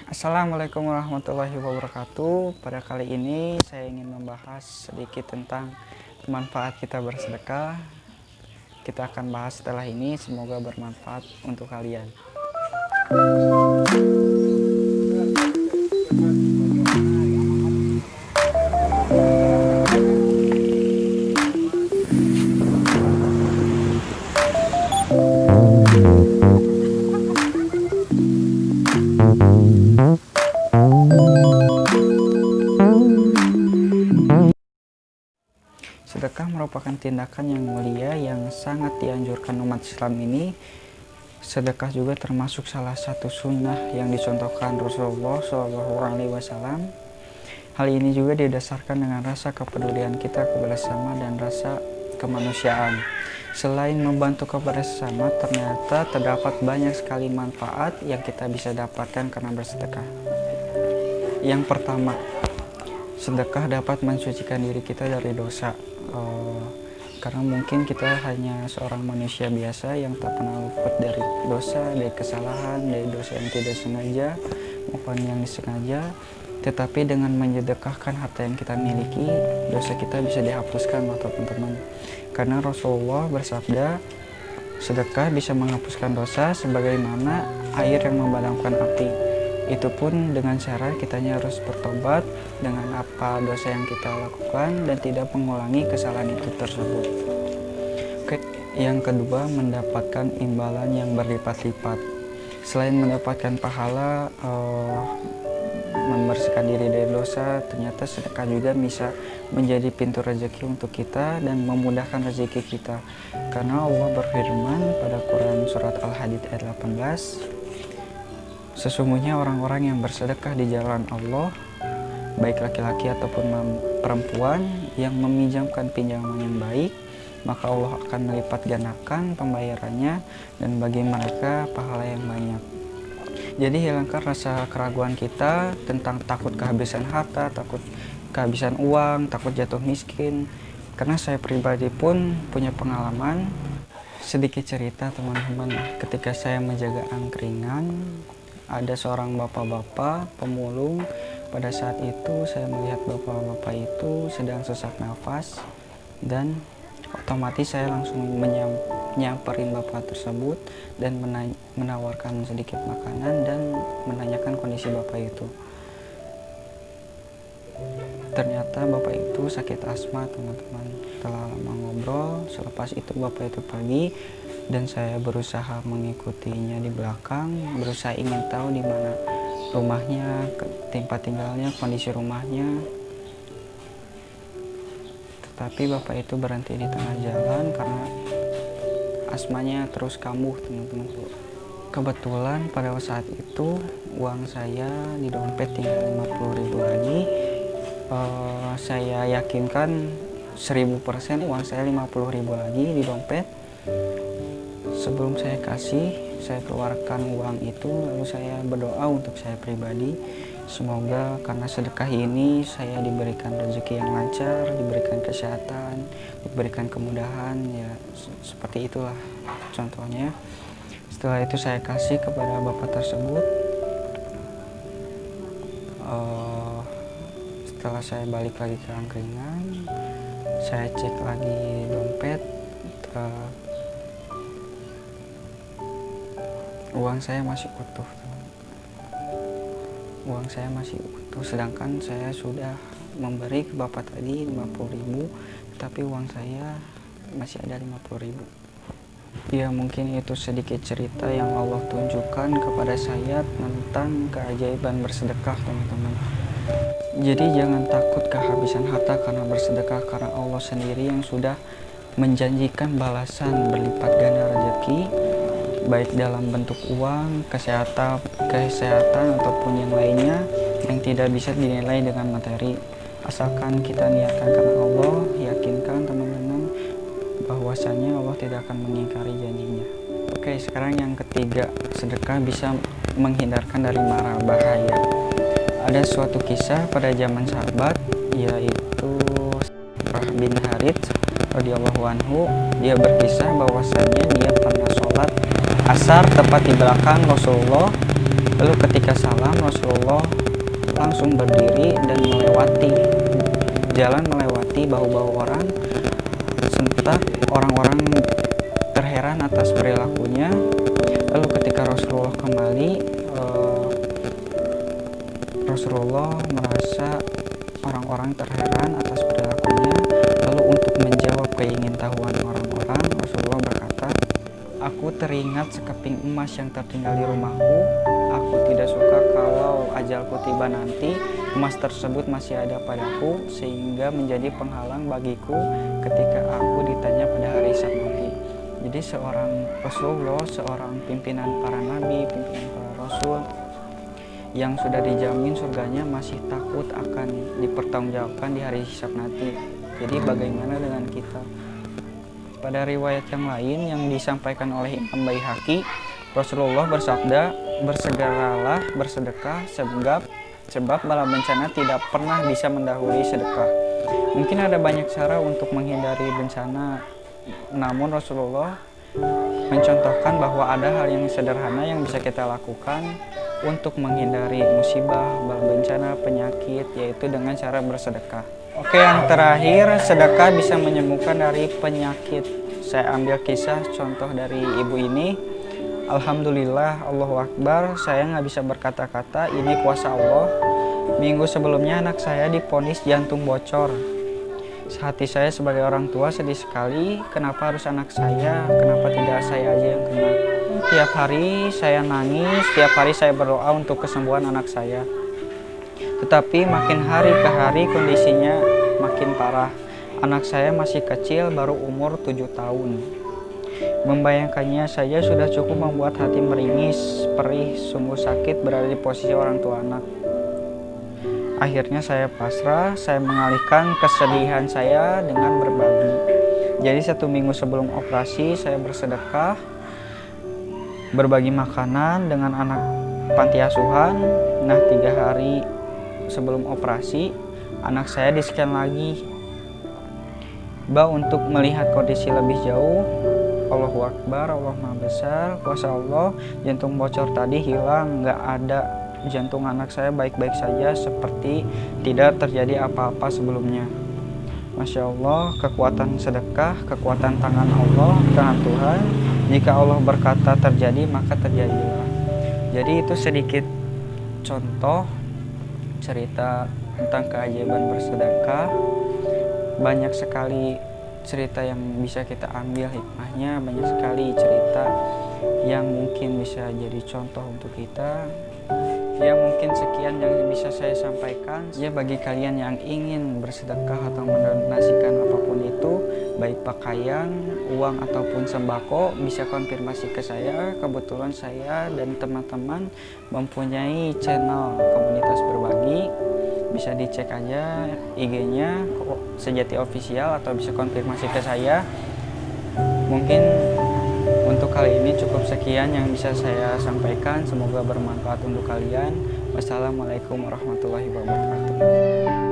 Assalamualaikum warahmatullahi wabarakatuh. Pada kali ini saya ingin membahas sedikit tentang manfaat kita bersedekah. Kita akan bahas setelah ini, semoga bermanfaat untuk kalian. Sedekah merupakan tindakan yang mulia yang sangat dianjurkan umat Islam ini. Sedekah juga termasuk salah satu sunnah yang dicontohkan Rasulullah SAW. Hal ini juga didasarkan dengan rasa kepedulian kita kepada sesama dan rasa kemanusiaan. Selain membantu kepada sesama, ternyata terdapat banyak sekali manfaat yang kita bisa dapatkan karena bersedekah. Yang pertama, sedekah dapat mensucikan diri kita dari dosa. Karena mungkin kita hanya seorang manusia biasa yang tak pernah luput dari dosa, dari kesalahan, dari dosa yang tidak sengaja maupun yang disengaja. Tetapi dengan menyedekahkan harta yang kita miliki, dosa kita bisa dihapuskan, teman-teman. Karena Rasulullah bersabda, sedekah bisa menghapuskan dosa sebagaimana air yang memadamkan api. Itu pun dengan syarat kitanya harus bertobat dengan apa dosa yang kita lakukan dan tidak mengulangi kesalahan itu tersebut. Oke, yang kedua, mendapatkan imbalan yang berlipat-lipat. Selain mendapatkan pahala membersihkan diri dari dosa, ternyata sedekah juga bisa menjadi pintu rezeki untuk kita dan memudahkan rezeki kita. Karena Allah berfirman pada Quran surat Al-Hadid ayat 18, sesungguhnya orang-orang yang bersedekah di jalan Allah, baik laki-laki ataupun perempuan, yang meminjamkan pinjaman yang baik, maka Allah akan melipat gandakan pembayarannya dan bagi mereka pahala yang banyak. Jadi hilangkan rasa keraguan kita tentang takut kehabisan harta, takut kehabisan uang, takut jatuh miskin. Karena saya pribadi pun punya pengalaman. Sedikit cerita, teman-teman, ketika saya menjaga angkringan, ada seorang bapak-bapak pemulung. Pada saat itu saya melihat bapak-bapak itu sedang sesak nafas dan otomatis saya langsung nyamperin bapak tersebut dan menawarkan sedikit makanan dan menanyakan kondisi bapak itu. Ternyata bapak itu sakit asma, teman-teman. Setelah lama ngobrol, selepas itu bapak itu pergi dan saya berusaha mengikutinya di belakang, berusaha ingin tahu di mana rumahnya, tempat tinggalnya, kondisi rumahnya. Tetapi bapak itu berhenti di tengah jalan karena asmanya terus kambuh, teman-teman. Kebetulan pada saat itu uang saya di dompet tinggal 50.000 lagi. Saya yakinkan 1000% uang saya 50.000 lagi di dompet. Sebelum saya kasih, saya keluarkan uang itu, lalu saya berdoa untuk saya pribadi. Semoga karena sedekah ini saya diberikan rezeki yang lancar, diberikan kesehatan, diberikan kemudahan, ya seperti itulah contohnya. Setelah itu saya kasih kepada bapak tersebut. Setelah saya balik lagi ke angkringan, saya cek lagi dompet. Uang saya masih utuh. Uang saya masih utuh, sedangkan saya sudah memberi ke bapak tadi 50.000, tapi uang saya masih ada 50.000. Ya, mungkin itu sedikit cerita yang Allah tunjukkan kepada saya tentang keajaiban bersedekah, teman-teman. Jadi jangan takut kehabisan harta karena bersedekah, karena Allah sendiri yang sudah menjanjikan balasan berlipat ganda rezeki, baik dalam bentuk uang, kesehatan ataupun yang lainnya yang tidak bisa dinilai dengan materi. Asalkan kita niatkan karena Allah, yakinkan teman-teman bahwasanya Allah tidak akan mengingkari janjinya. Oke, sekarang yang ketiga, sedekah bisa menghindarkan dari mara bahaya. Ada suatu kisah pada zaman sahabat, yaitu Rah bin Harits radhiyallahu anhu. Dia berkisah bahwasanya dia pernah sholat asar tepat di belakang Rasulullah Lalu ketika salam, Rasulullah langsung berdiri dan melewati bahu-bahu orang. Sentak orang-orang terheran atas perilakunya. Lalu ketika Rasulullah kembali, Rasulullah merasa orang-orang terheran atas perilakunya. Lalu untuk menjawab keingintahuan orang-orang, Rasulullah berkata, "Aku teringat sekeping emas yang tertinggal di rumahku. Aku tidak suka kalau ajalku tiba nanti emas tersebut masih ada padaku, sehingga menjadi penghalang bagiku ketika aku ditanya pada hari Hisab nanti." Jadi seorang Rasulullah, seorang pimpinan para nabi, pimpinan para rasul yang sudah dijamin surganya, masih takut akan dipertanggungjawabkan di hari Hisab nanti. Jadi bagaimana dengan kita? Pada riwayat yang lain yang disampaikan oleh Imam Baihaqi, Rasulullah bersabda, "Bersegeralah bersedekah sebab bala bencana tidak pernah bisa mendahului sedekah." Mungkin ada banyak cara untuk menghindari bencana, namun Rasulullah mencontohkan bahwa ada hal yang sederhana yang bisa kita lakukan untuk menghindari musibah, bala bencana, penyakit, yaitu dengan cara bersedekah. Oke, yang terakhir, sedekah bisa menyembuhkan dari penyakit. Saya ambil kisah contoh dari ibu ini. Alhamdulillah, Allahu Akbar, saya nggak bisa berkata-kata, ini kuasa Allah. Minggu sebelumnya anak saya divonis jantung bocor. Hati saya sebagai orang tua sedih sekali, kenapa harus anak saya, kenapa tidak saya aja yang kena. Tiap hari saya nangis, tiap hari saya berdoa untuk kesembuhan anak saya. Tetapi makin hari ke hari kondisinya makin parah. Anak saya masih kecil, baru umur 7 tahun. Membayangkannya saja sudah cukup membuat hati meringis, perih, sungguh sakit berada di posisi orang tua anak. Akhirnya saya pasrah, saya mengalihkan kesedihan saya dengan berbagi. Jadi 1 minggu sebelum operasi saya bersedekah, berbagi makanan dengan anak panti asuhan. Nah, 3 hari sebelum operasi, anak saya di-scan lagi. Untuk melihat kondisi lebih jauh, Allahu Akbar, Allah Maha Besar, kuasa Allah, jantung bocor tadi hilang, nggak ada. Jantung anak saya baik-baik saja, seperti tidak terjadi apa-apa sebelumnya. Masya Allah, kekuatan sedekah, kekuatan tangan Allah, tangan Tuhan. Jika Allah berkata terjadi, maka terjadilah. Jadi itu sedikit contoh cerita tentang keajaiban bersedekah. Banyak sekali cerita yang bisa kita ambil hikmahnya, banyak sekali cerita yang mungkin bisa jadi contoh untuk kita. Ya, mungkin sekian yang bisa saya sampaikan. Ya, bagi kalian yang ingin bersedekah atau mendonasikan apapun itu, baik pakaian, uang ataupun sembako, bisa konfirmasi ke saya. Kebetulan saya dan teman-teman mempunyai channel komunitas berbagi. Bisa dicek aja IG-nya Sejati Official atau bisa konfirmasi ke saya. Mungkin untuk kali ini cukup sekian yang bisa saya sampaikan. Semoga bermanfaat untuk kalian. Wassalamualaikum warahmatullahi wabarakatuh.